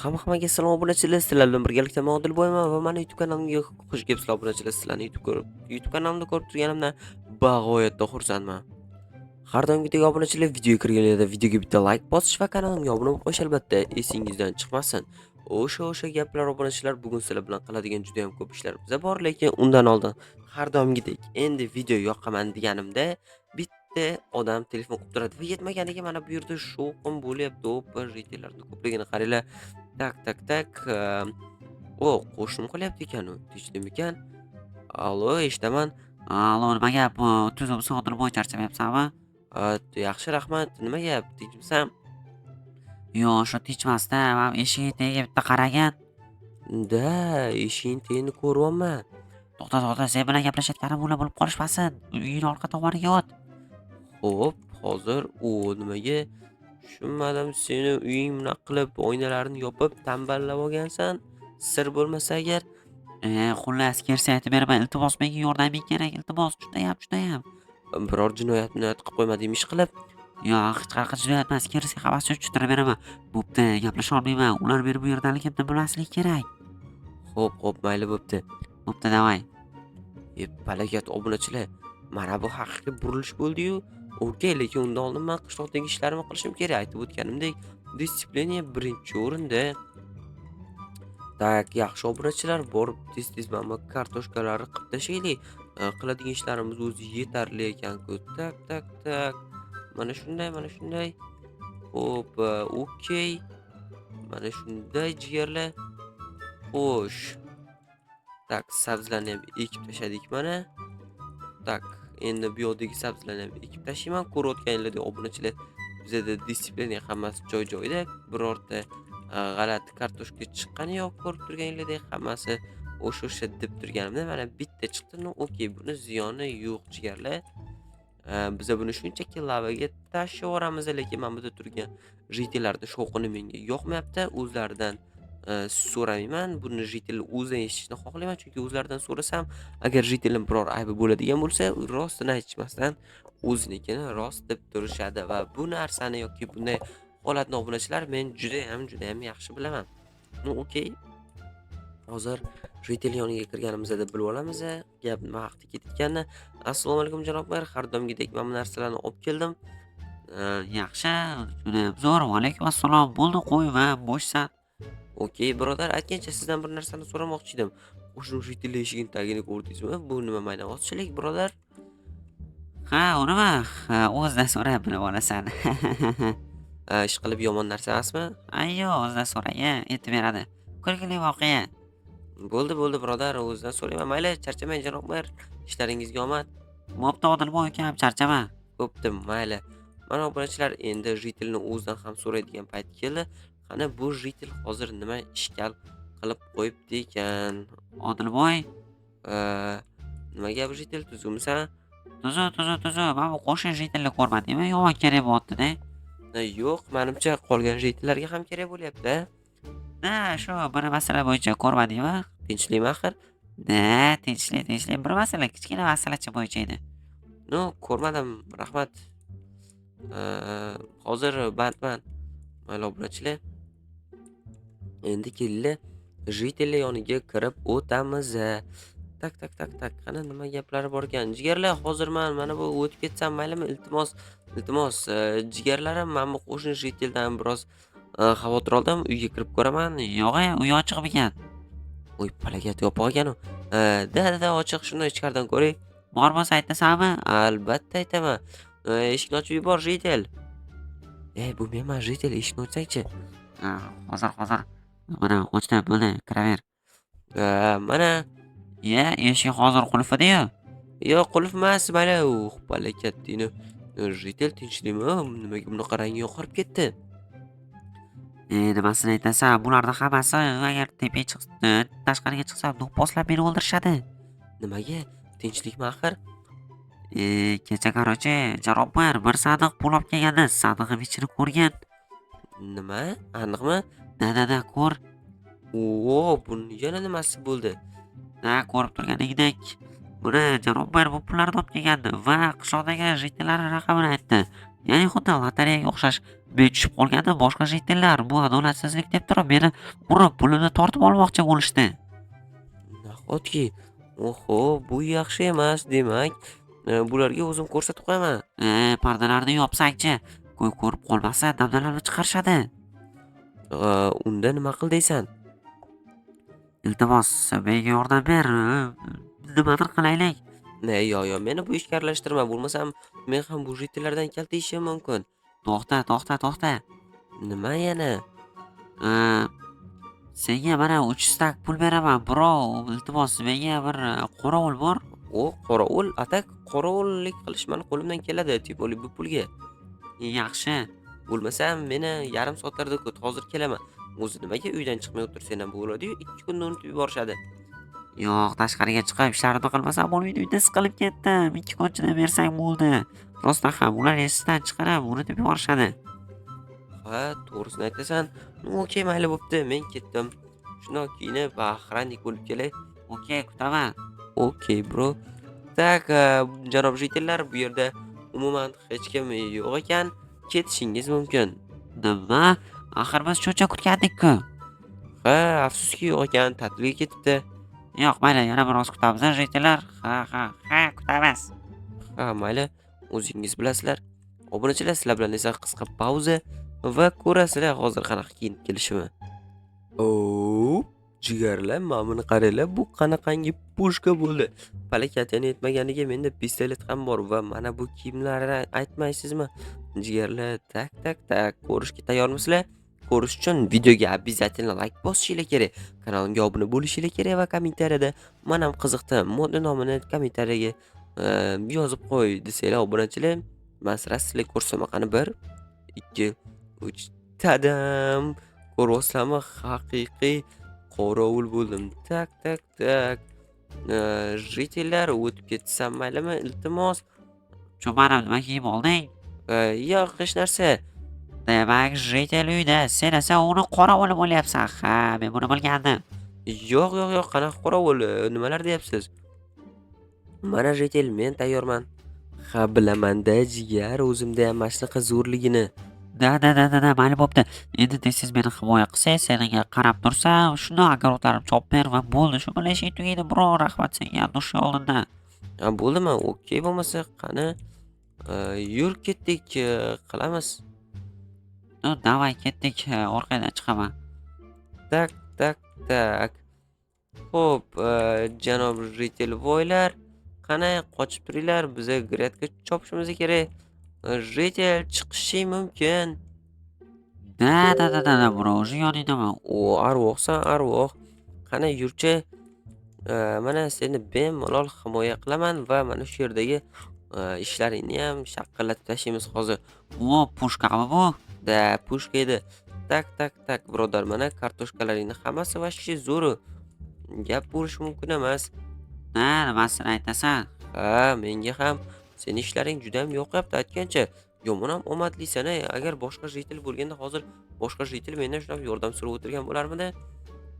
Hammaga salom obunachilar, sizlar bilan birgalikda men Odilboyman va mani YouTube kanalimga xush kelibsizlar obunachilar. Sizlarni YouTube kanalimda ko'rib turganimdan bag'oyatda xursandman. Har doimgidek obunachilar videoga kirganlarda videoga bitta like bosish va kanalimga obuna bo'lib qo'yish albatta esingizdan chiqmasin. O'sha gaplar obunachilar bugun sizlar bilan qiladigan juda ham ko'p ishlarimiz bor, lekin undan oldin har doimgidek endi video yoqaman deganimda bitta odam telefon qilib turadi va yetmaganiga mana bu yerda shovqin bo'lyapti. Bir ritellarni ko'pligini qaranglar. Tak. Qo'shnim qilyapti ekan u. Tinchlikmikan? Allo, eshitaman. Allo, nima gap? Tuzum sodir bo'y charchamayapsanmi? Yaxshi, rahmat. Nima gap? Tinchmisan? Yo'q, shu tinchmasda, mana eshik tagiga bitta qaragan. Eshikning tagini ko'ryapman. To'xta, sen bilan gaplashayotganim bilan bo'lib qolishmasin. Uyning orqa tomoniga o't. Xo'p, hozir nimaga tushunmadim. Seni uying bunaqa qilib oynalarni yopib tamballab olgansan. Sir bo'lmasa agar, Xullas, kelsa aytib beraman. Iltimos, menga yordaming kerak. Iltimos, judayam. biror jinoyat qilib qo'ymadingmi ish qilib? Yo'q, hech qanaqa jinoyat emas. Kelsa xabarchi tushuntirib beraman. Bo'pti, gaplasha olmayman. Ular meni bu yerdaligimni bilmasligi kerak. Xo'p, mayli bo'pti. Bo'pti, davay. Balagat obunachilar, mana bu haqiqiy burilish bo'ldi-yu. Okey, lekin undan oldin men qishloqdagi ishlarimni qilishim kerak. Aytib o'tganimdek, disipliniya birinchi o'rinda. Tak, yaxshi obunachilar, borib tez mana bu kartoshkalarni qilib tashlaylik. Qiladigan ishlarimiz o'zi yetarli ekan-ku. Tak. Mana shunday. Xo'p, okey. Mana shunday jigarlar. Xo'sh. Tak, sabzilarni ham ekib tashladik mana. Tak, endi bu yoqdagi sabzilarni ham ekib tashlayman. Ko'rayotganinglardek obunachilar, bizda disiplina hammasi joy-joyida. Birorta g'alati kartoshka chiqqani yo'q. Ko'rib turganinglardek hammasi o'sha deb turganimda mana bitta chiqdi. Okey, buni ziyoni yo'q jigarlar. Biza buni shunchaki lavaga tashlab yuboramiz, lekin mana bu yerda turgan jitellarning shovqini menga yoqmayapti. O'zlaridan so'ramayman. Buni jitel o'zi eshitishni xohlayman, chunki o'zlaridan so'rasam, agar jitelning biror aybi bo'ladigan bo'lsa, rostini aytishmasdan o'zinikini rost deb turishadi va bu narsani yoki bunday holatni obunachilar men juda ham yaxshi bilaman. Okey. Hozir ritel yoniga kirganimizda bilib olamiz. Gap nima haqida ketayotganini. Assalomu alaykum janob mer. Har doimgidek mana bu narsalarni olib keldim. Yaxshi, judayam zo'r. Va alaykum assalom. Bo'ldi, qo'yma, bo'shsan. Okey, birodar, aytgancha sizdan bir narsani so'ramoqchi edim. O'sha ritel eshigini tagini ko'rdingizmi? Bu nima maynavozchilik, birodar? Ha, unimi? Ha, o'zidan so'rab bilib olasan. Ish qilib yomon narsa emasmi? Ayyo, o'zidan so'rang, aytib beradi. Kulgili voqea. Bo'ldi, birodar, o'zidan so'rayman. Mayli, charchamang janob mer. Ishlaringizga omad. Bo'pti, Odilboy ukam, charchama. Bo'pti, mayli. Mana obunachilar, endi ritelni o'zidan ham so'raydigan payt keldi. Qani bu ritel hozir nima ishkal qilib qo'yibdi ekan? Odilboy, Nima gap ritel, tuzukmisan? tuzu. Mana bu qo'shni jitelni ko'rmadingmi? Yomon kerak bo'lyapti-da. Yo'q, menimcha qolgan ritellarga ham kerak bo'lyapti. Ha, shu bir masala bo'yicha ko'rmadingmi? Tinchlikmi axir? Tinchlik. Bir masala, kichkina masalacha bo'yicha edi. Ko'rmadim, rahmat. Hozir bandman. Mayli obunachilar. Endi kelinglar, ritel yoniga kirib o'tamiz. Tak. Qani nima gaplari bor ekan? Jigarlar, hozir mana bu o'tib ketsam maylimi? Iltimos, jigarlarim, mana bu qo'shni riteldan biroz xavotir oldim. Uyga kirib ko'raman. Yo'q, uy ochiq ekan. Voy, palagat yopiq ekan u. Da, ochiq, shuni ichkaridan ko'ring. Bor bo'lsa aytasanmi? Albatta aytaman. Eshikni ochib yubor, ritel. Bu menman, ritel, eshikni ochsang-chi. Hozir. Mana ochdim, bo'ldi, kiraver. Mana. Eshik hozir qulfida-yu. Yo'q, qulf emas, mayli. Palakatdini. Ritel, tinchlikmi? Nimaga bunaqa rangi oqarib ketdi? Nimasini aytasan, bularning hammasi agar tepaga chiqsa, tashqariga chiqsam, do'pposlab meni o'ldirishadi. Nimaga? Tinchlikmi axir? Kecha qarochi, janoblar bir sandiq pul olib kelgandi. Sandig'im ichini ko'rgan. Nima? Aniqmi? Da, ko'r. Buni yana nimasi bo'ldi? Ko'rib turganingdek, buni janoblar bu pullarni olib kelgandi va qishloqdagi jitellarning raqamini aytdi. Ya'ni xuddi lotereyaga o'xshash. Men tushib qolganda boshqa jitellar bu adolatsizlik deb turib meni urib, pulimni tortib olmoqchi bo'lishdi. Nahotki? Oho, bu yaxshi emas. Demak, bularga o'zim ko'rsatib qo'yaman. Pardalarni yopsang-chi, ko'rib qolmasa damdalarni chiqarishadi. Unda nima qil deysan? Iltimos, menga yordam ber. Nimadir qilaylik. Yo, meni bu ishga aralashtirma. Bo'lmasam men ham bu jitellardan kalta yeyishim mumkin. To'xta. Nima yana? Ee, Senga mana 300 tak pul beraman, bro. Iltimos, menga bir qorovul bor. O, qorovul, atak qorovullik qilish mani qo'limdan keladi, tip oli bu pulga. Yaxshi. Bo'lmasam meni yarim soatlarda kut, hozir kelaman. O'zi nimaga uydan chiqmay o'tirsan ham bo'ladi-yu, 2 kunda unutib yuborishadi. Yo'q, tashqariga chiqib ishlarimni qilmasam bo'lmaydi. Uyda siqilib ketdim. 2 kun chidab bersang bo'ldi. Rostdan ham ular esidan chiqarib unutib yuborishadi. Ha, to'g'risini aytasan. Okey, mayli bo'pti, men ketdim. Shundoq kiyinib, baxrandek bo'lib kelay. Okey, kutaman. Okey, bro. Tak, janob jitellar, bu yerda umuman hech kim yo'q ekan. Ketishingiz mumkin. Nima? Axir biz shuncha kutgandik-ku. Ha, afsuski yo'q ekan, ta'tilga ketibdi. Yo'q, mayli, yana biroz kutamiz, jitellar. Ha, kutamiz. Ha, mayli, o'zingiz bilasizlar. Obunachilar, sizlar bilan esa qisqa pauza va ko'rasizlar hozir qanaqa kiyinib kelishimni. Jigarlar, mana buni qaranglar, bu qanaqangi pushka bo'ldi. Palakatini yetmaganiga menda pistolet ham bor va mana bu kiyimlarni aytmaysizmi? Jigarlar, tak, ko'rishga tayyormisizlar? Ko'rish uchun videoga обязательно like bosishinglar kerak. Kanalimga obuna bo'lishinglar kerak va kommentariyada "Men ham qiziqdim" modni nomini kommentariyaga yozib qo'y desanglar obunachilar. Men sizlarga ko'rsataman. Qani 1, 2, 3 tadam. Ko'ryapsizlarmi? Haqiqiy qorovul bo'ldim. Tak. Jitellar, o'tib ketsam maylimi? Iltimos. Cho'marim, nima kiyib olding? Yo'q, hech narsa. Demak, jitel uyda. Sen esa uni qorovul bo'lyapsan. Ha, men buni bilgandim. Yo'q, qanaqa qorovul? Nimalar deyapsiz? Mana jitel, men tayyorman. Ha, bilaman-da jigar, o'zimda ham mana shunaqa zo'rligini. Da, mayli bo'pti. Endi tez meni himoya qilsang, senga qarab tursam, shundoq огородlarim chop ber va bo'ldi. Shu bilan ishing tugaydi, bro. Rahmat senga dush oldindan. Bo'ldimi? Okey bo'lmasa, qani yur ketdik, qilamiz. Davay ketdik, orqadan chiqaman. Tak. Xo'p, janob jitelvoylar, qani qochib turinglar, biza gradga chopishimiz kerak. Jitel chiqishing mumkin. Da, bro. Уже yoningdaman. O, arvohsan, arvoh. Qani yurchi, mana seni bemalol himoya qilaman va mana shu yerdagi ishlaringni ham shaqqillatib tashlaymiz hozir. O, pushkami bu? Da, pushka edi. Tak, birodar, mana kartoshkalaringni hammasi vashki zo'ru. Gap bo'lishi mumkin emas. Nimasini aytasan? Ha, menga ham seni ishlaring juda ham yoqyapti aytgancha. Yomon ham omadlisan. Agar boshqa jitel bo'lganda hozir boshqa jitel mendan shunaqa yordam so'rab o'tirgan bo'larmidi?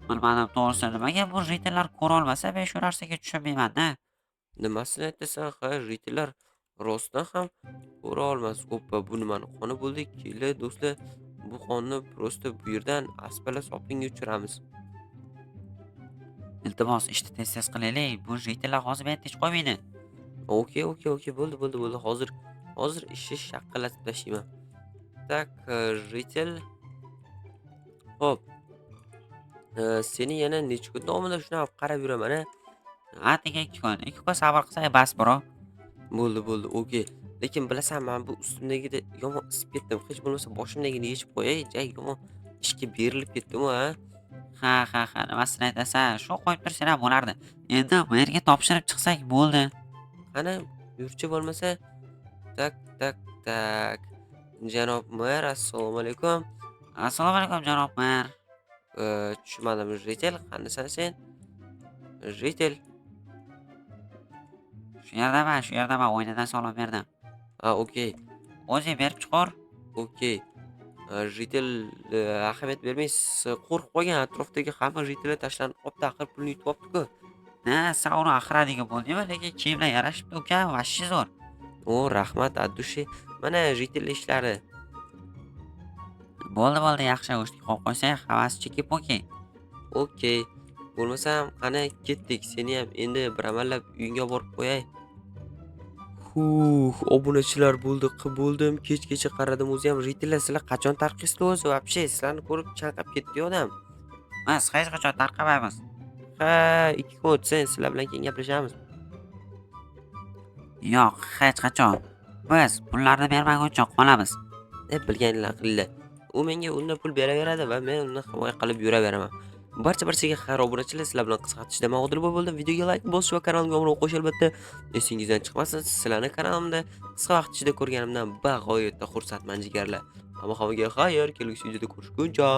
Bilmadim to'g'risi. Nimaga bu jitellar ko'rolmasa, men shu narsaga tushunmayman-da. Nimasini aytasan? Ha, jitellar rostdan ham ko'ra olmas. Oppa, bu nimani qoni bo'ldi? Kelinglar do'stlar, bu qonni prosta bu yerdan aspala sopinga uchiramiz. Iltimos, ishni tez qilaylik. Bu jitellar hozir meni tinch qo'ymaydi. Okey, bo'ldi. Hozir ishni shaqqillatib tashlayman. Tak, jitel. Xo'p. Seni yana necha kun davomida shunaqa qarab yuraman, a? Atigi 2 kun. 2 kun sabr qilsang bas, bro. Bo'ldi, okey. Lekin bilasan, men bu ustimdagida yomon isib ketdim. Hech bo'lmasa boshimdagini yechib qo'yay. Yomon ishga berilib ketdim-ku, ha. Ha, nimasini aytasan? Shu qo'yib tursang ham bo'lardi. Endi merga topshirib chiqsak bo'ldi. Qani, yurchi bo'lmasa. Tak. Janob mer, assalomu alaykum. Assalomu alaykum, janob mer. Tushunmadim, jitel, qanasan sen? Jitel. Shu yerdaman, o'ynadan salom berdim. Ha, okey. O'zing berib chiqar. Okey. Jitel ahamiyat bermaysiz. Qo'rqib qolgan, atrofdagi hamma jitellar tashlanib qopti, axir pulni yutib olibdi-ku. Sen uni axiradigan bo'ldingmi? Lekin kiyimlar yarashibdi uka, vashshi zo'r. O, rahmat, addushi. Mana ritel ishlari. Bo'ldi, yaxshi go'shtga qo'yib qo'ysang, havasi chekib okey. Okey. Bo'lmasam qani ketdik. Seni ham endi bir amallab uyingga borib qo'yay. Obunachilar bo'ldim. Kechgacha qaradim, o'zi ham ritellar sizlar qachon tarqaysizlar o'zi? Вообще sizlarni ko'rib chanqab ketdi odam. Biz hech qachon tarqamaymiz. Ha, 2 kun o'tsin sizlar bilan keyin gaplashamiz. Yo'q, hech qachon. Biz pullarni bermaguncha qolamiz. Bilganinglar qilinglar. U menga unda pul beraveradi va men uni himoya qilib yuraveraman. Barchaga xayr obunachilar, sizlar bilan qisqa tishda ma'qul bo'ldim. Videoga like bosish va kanalimga obuna bo'lish albatta esingizdan chiqmasin. Sizlarni kanalimda qisqa vaqt ichida ko'rganimdan bag'oyatda xursandman jigarlar. Hammaga xayr, kelgusi videoda ko'rishguncha.